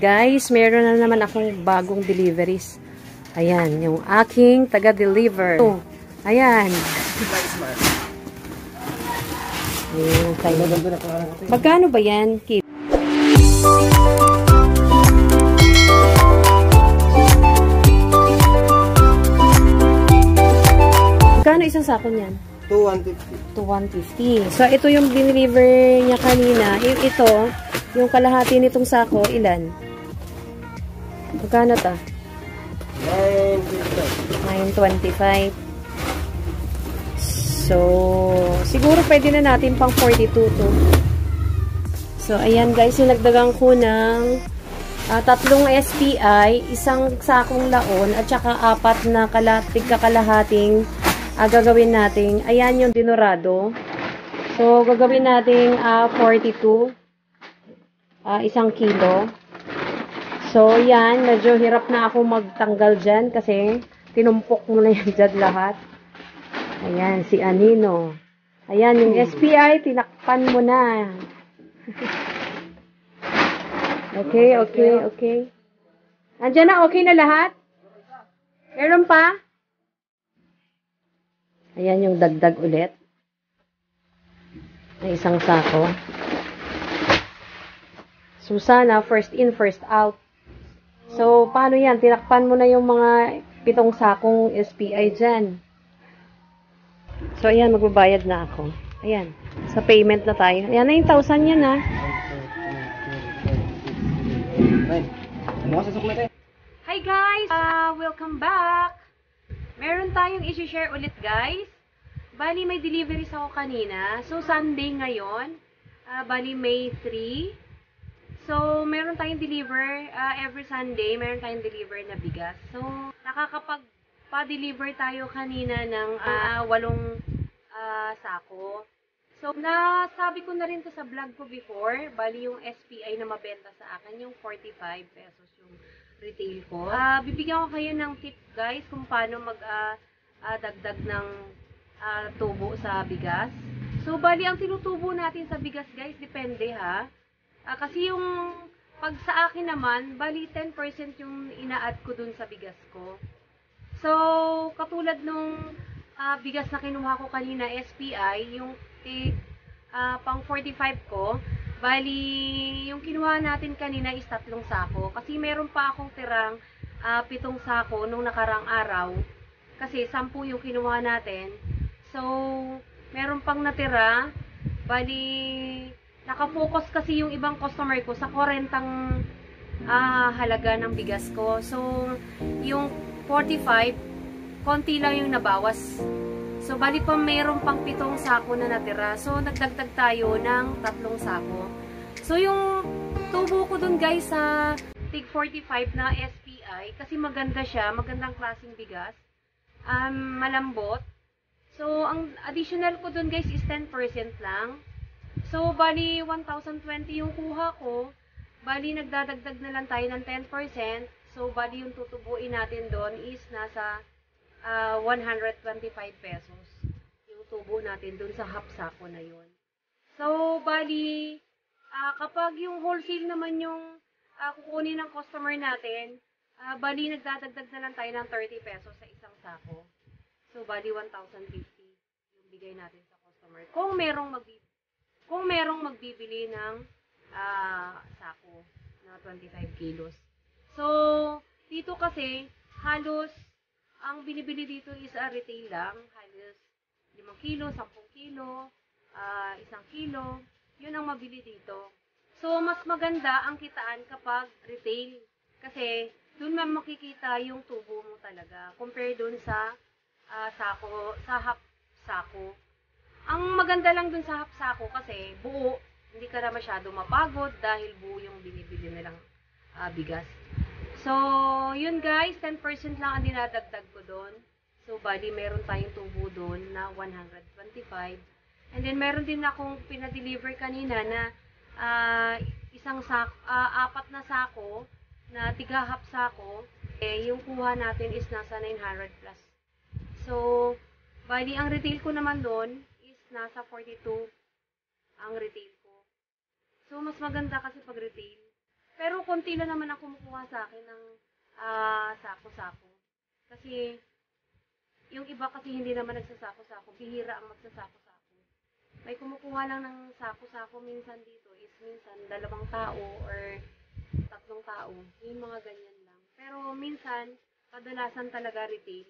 Guys, meron na naman akong bagong deliveries. Ayan, yung aking taga-deliver. Oh, ayan. Magkano ba yan, Kip? Magkano isang sako niyan? 250. So, ito yung deliver niya kanina. Ito, yung kalahati nitong sako, ilan? Magkano ta? 9.25. So, siguro pwede na natin pang 42 to. So, ayan guys, sinagdagan ko ng tatlong SPI, isang sakong laon, at saka apat na kalahating gagawin natin. Ayan yung dinurado. So, gagawin natin 42. Isang kilo. So, yan. Medyo hirap na ako magtanggal dyan kasi tinumpok mo na yan dyan lahat. Ayan, si Anino. Ayan, yung SPI, tinakpan mo na. Okay. Andiyan na, okay na lahat? Meron pa? Ayan yung dagdag ulit. Na isang sako. So, sana, first in, first out. So, paano yan? Tinakpan mo na yung mga 7 sakong SPI dyan. So, ayan, magbabayad na ako. Ayan, sa payment na tayo. Ayan, 9,000 yan, ha. Hi, guys! Welcome back! Meron tayong isi-share ulit, guys. Bali, may deliveries ako kanina. So, Sunday ngayon. Bali, May 3. So, meron tayong deliver, every Sunday, meron tayong deliver na bigas. So, nakakapag-pa-deliver tayo kanina ng 8 sako. So, nasabi ko na rin to sa vlog ko before, bali yung SPI na mabenta sa akin, yung 45 pesos yung retail ko. Bibigyan ko kayo ng tip, guys, kung paano mag-dagdag ng tubo sa bigas. So, bali, ang tinutubo natin sa bigas, guys, depende ha. Kasi yung pag sa akin naman, bali 10% yung ina-add ko dun sa bigas ko. So, katulad nung bigas na kinuha ko kanina, SPI, yung pang 45 ko, bali yung kinuha natin kanina is 3 sako. Kasi meron pa akong tirang 7 sako nung nakarang araw. Kasi 10 yung kinuha natin. So, meron pang natira, bali nakafocus kasi yung ibang customer ko sa 40 halaga ng bigas ko. So, yung 45, konti lang yung nabawas. So, bali pa mayroon pang 7 sako na natira. So, nagdagdag tayo ng 3 sako. So, yung tubo ko dun guys sa Tig 45 na SPI, kasi maganda siya, magandang klaseng bigas. Malambot. So, ang additional ko dun guys is 10% lang. So, bali 1,020 yung kuha ko. Bali, nagdadagdag na lang tayo ng 10%. So, bali yung tutubuin natin doon is nasa 125 pesos. Yung tubo natin doon sa half sako na yun. So, bali, kapag yung wholesale naman yung kukunin ng customer natin, bali, nagdadagdag na lang tayo ng 30 pesos sa isang sako. So, bali 1,050 yung bigay natin sa customer. Kung merong magbibili ng sako na 25 kilos. So, dito kasi, halos, ang binibili dito is retail lang. Halos 5 kilo, 10 kilo, 1 kilo. Yun ang mabili dito. So, mas maganda ang kitaan kapag retail. Kasi, dun makikita yung tubo mo talaga. Compare dun sa sako, sa half sako. Ang maganda lang dun sa half sako kasi buo, hindi ka na masyado mapagod dahil buo yung binibili nilang bigas. So, yun guys, 10% lang ang dinadagdag ko doon. So, bali, meron tayong tubo doon na 125. And then, meron din akong pinadeliver kanina na 4 na sako, na tiga half sako. Yung kuha natin is nasa 900 plus. So, bali, ang retail ko naman doon is nasa 42 ang retail ko. So, mas maganda kasi pag retail. Pero konti lang naman ang kumukuha sa akin ng sako-sako. Kasi yung iba kasi hindi naman nagsasako-sako, bihira ang magsasako-sako. May kumukuha lang ng sako-sako minsan dito is minsan 2 tao or 3 tao. Yung mga ganyan lang. Pero minsan, kadalasan talaga retail.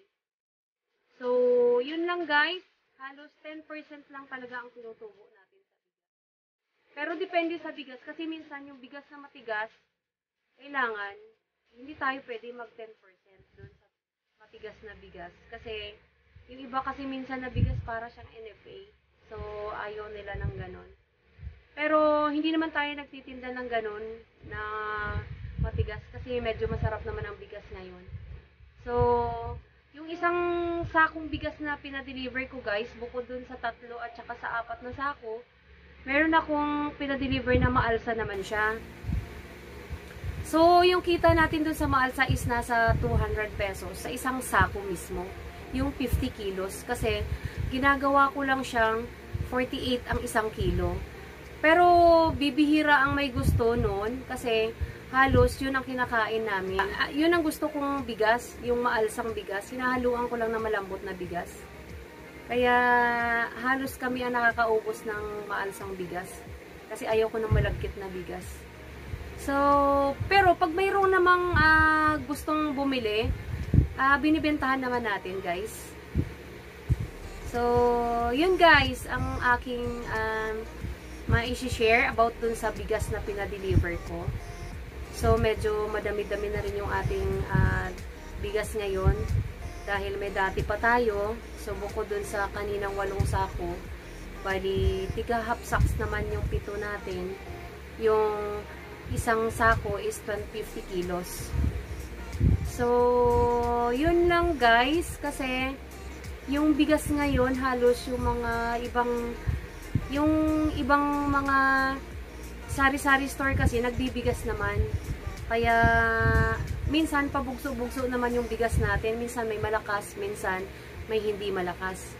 So, yun lang guys. Halos 10% lang talaga ang tinutubo natin sa bigas. Pero depende sa bigas kasi minsan yung bigas na matigas, kailangan, hindi tayo pwede mag 10% dun sa matigas na bigas. Kasi, yung iba kasi minsan na bigas para siyang NFA. So, ayaw nila ng ganon. Pero, hindi naman tayo nagtitinda ng ganon na matigas kasi medyo masarap naman ang bigas ngayon. So, yung isang sakong bigas na pinadeliver ko guys, bukod dun sa 3 at saka sa 4 na sako, meron akong pinadeliver na maalsa naman siya. So, yung kita natin dun sa maalsa is nasa 200 pesos sa isang sako mismo. Yung 50 kilos. Kasi, ginagawa ko lang siyang 48 ang isang kilo. Pero, bibihira ang may gusto nun. Kasi, halos yun ang kinakain namin. Yun ang gusto kong bigas. Yung maalsang bigas. Hinahaluan ko lang na malambot na bigas. Kaya, halos kami ang nakakaubos ng maalsang bigas. Kasi ayaw ko ng malagkit na bigas. So, pero pag mayroong namang gustong bumili, binibentahan naman natin guys. So, yun guys, ang aking ma-share about dun sa bigas na pinadeliver ko. So, medyo madami-dami na rin yung ating bigas ngayon. Dahil may dati pa tayo. So, bukod dun sa kaninang 8 sako, bali, tiga half sacks naman yung 7 natin. Yung isang sako is 50 kilos. So, yun lang guys. Kasi, yung bigas ngayon, halos yung mga ibang mga sari-sari store kasi, nagbibigas naman. Kaya, minsan pabugso-bugso naman yung bigas natin. Minsan may malakas, minsan may hindi malakas.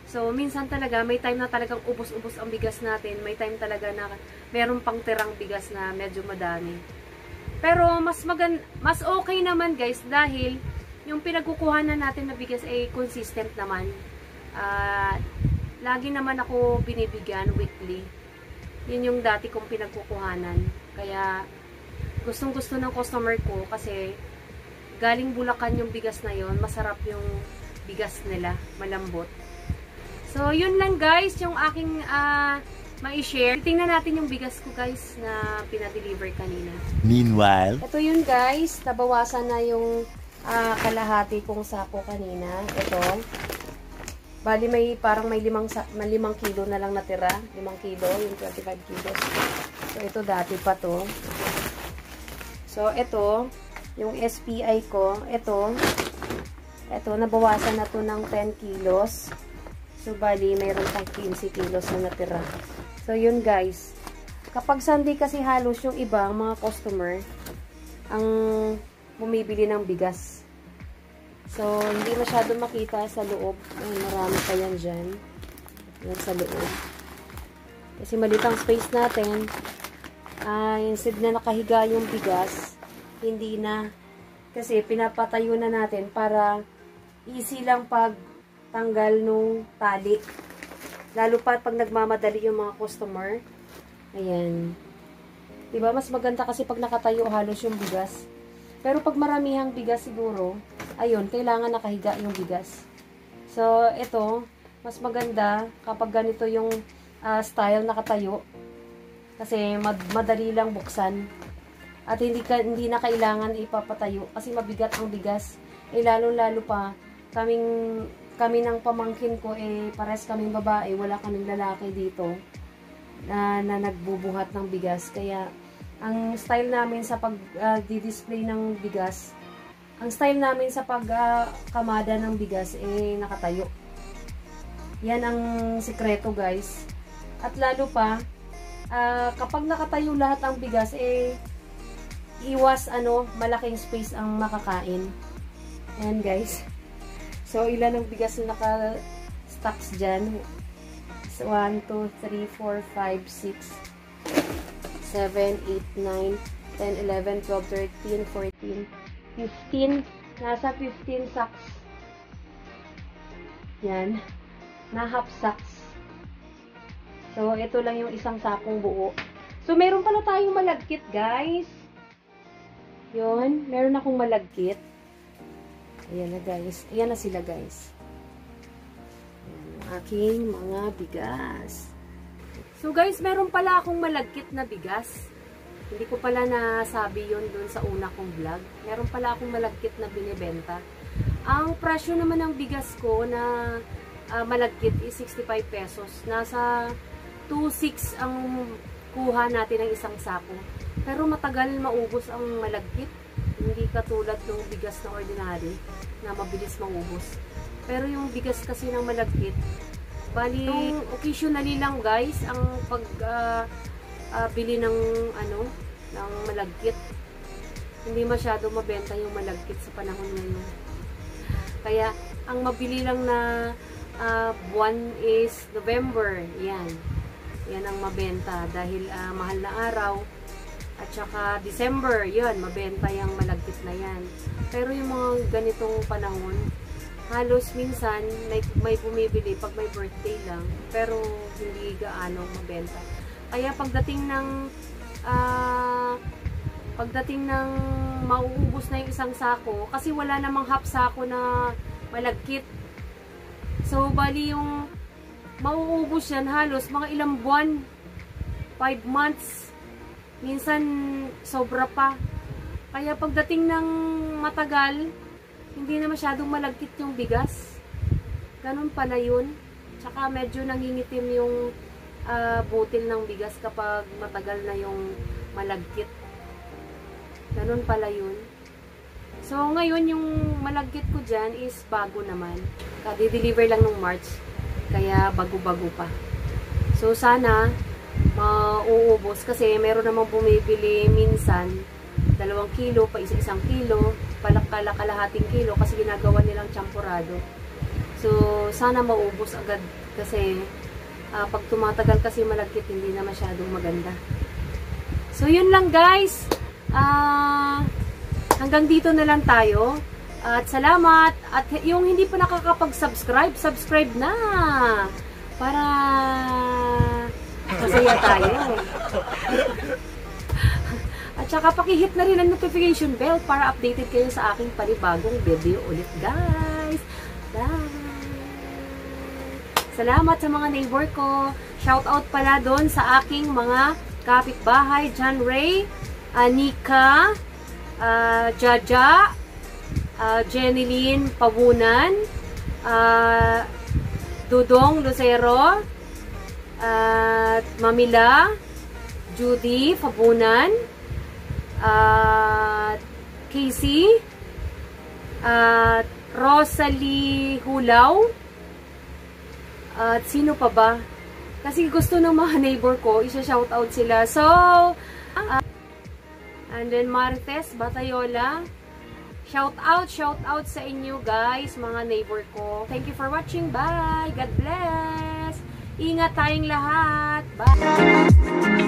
So, minsan talaga, may time na talagang ubos-ubos ang bigas natin. May time talaga na meron pang tirang bigas na medyo madami. Pero, mas okay naman guys, dahil yung pinagkukuhanan natin na bigas ay consistent naman. Lagi naman ako binibigyan weekly. Yun yung dati kong pinagkukuhanan. Kaya, gustong-gusto ng customer ko kasi galing Bulacan yung bigas na yon, masarap yung bigas nila, malambot. So, yun lang guys, yung aking ma-share. Tingnan natin yung bigas ko guys na pinadeliver kanina. Meanwhile, ito yun guys, nabawasan na yung kalahati kong sako kanina. Ito. Bali parang may 5 kilo na lang natira. 5 kilo, yung 25 kilos. So, ito dati pa to. So, ito, yung SPI ko, ito, nabawasan na to ng 10 kilos. So, bali, mayroon pang 15 kilos na natira. So, yun guys. Kapag Sunday kasi halos yung ibang mga customer ang bumibili ng bigas. So, hindi masyado makita sa loob. Ay, marami pa yan dyan. Yan sa loob. Kasi maliit ang space natin. Instead na nakahiga yung bigas, hindi na. Kasi pinapatayo na natin para easy lang pagtanggal nung tali. Lalo pa pag nagmamadali yung mga customer. Ayan. Diba? Mas maganda kasi pag nakatayo halos yung bigas. Pero pag maramihang bigas siguro, ayun, kailangan nakahiga yung bigas. So, ito, mas maganda kapag ganito yung style nakatayo. Kasi madali lang buksan. At hindi na kailangan ipapatayo kasi mabigat ang bigas. Lalo-lalo pa, kami ng pamangkin ko, pares kaming babae, wala kaming lalaki dito na nagbubuhat ng bigas. Kaya, ang style namin sa pag-display ng bigas, ang style namin sa pagkamada ng bigas, nakatayo. Yan ang sikreto guys. At lalo pa, kapag nakatayo lahat ang bigas, iwas malaking space ang makakain. Ayan guys. So, ilan ang bigas na naka-stocks dyan? 1, 2, 3, 4, 5, 6, 7, 8, 9, 10, 11, 12, 13, 14, 15. Nasa 15 sacks. Yan. Na half sacks. So, ito lang yung isang sakong buo. So, meron pala tayong malagkit, guys. Yun. Meron akong malagkit. Ayan na, guys. Ayan na sila, guys. Ayan ang aking mga bigas. So, guys, meron pala akong malagkit na bigas. Hindi ko pala nasabi yun dun sa una kong vlog. Meron pala akong malagkit na binibenta. Ang presyo naman ng bigas ko na malagkit is 65 pesos. Nasa 2.6 ang kuha natin ng isang sako. Pero matagal maubos ang malagkit. Hindi katulad ng bigas na ordinary na mabilis maubos. Pero yung bigas kasi ng malagkit, bali, occasionally lang guys, ang bili ng ng malagkit. Hindi masyado mabenta yung malagkit sa panahon ngayon. Kaya ang mabili lang na buwan is November. Yan. Yan ang mabenta dahil mahal na araw. At saka December, yan, mabenta yung malagkit na yan. Pero yung mga ganitong panahon, halos minsan may bumibili pag may birthday lang, pero hindi gaano mabenta. Kaya pagdating ng mauubos na yung isang sako, kasi wala namang half sako na malagkit. So, bali yung mauubos yan halos mga ilang buwan, 5 months, minsan sobra pa. Kaya pagdating ng matagal, hindi na masyadong malagkit yung bigas. Ganun pala yun. Tsaka medyo nangingitim yung butil ng bigas kapag matagal na yung malagkit. Ganun pala yun. So, ngayon yung malagkit ko dyan is bago naman. Kadi-deliver lang nung March. Kaya bago-bago pa. So, sana mauubos. Kasi meron namang bumibili minsan 2 kilo, pa isang kilo, kalahating kilo kasi ginagawa nilang champurado. So, sana maubos agad kasi pag tumatagal kasi malagkit, hindi na masyadong maganda. So, yun lang guys. Hanggang dito na lang tayo. At salamat. At yung hindi pa nakakapag-subscribe, subscribe na. Para masaya tayo. At saka pakihit na rin ang notification bell para updated kayo sa aking panibagong video ulit guys. Bye! Salamat sa mga neighbor ko. Shout out pala doon sa aking mga kapitbahay. John Ray, Anika, Jaja, Jeneline Pabunan, Dudong Lucero, Mamila, Judy Pabunan, Casey, Rosalie Hulaw, at sino pa ba? Kasi gusto ng mga neighbor ko, isa-shoutout sila. So, and then Marites Batayola, shoutout sa inyo guys, mga neighbor ko. Thank you for watching. Bye! God bless! Ingat tayong lahat! Bye!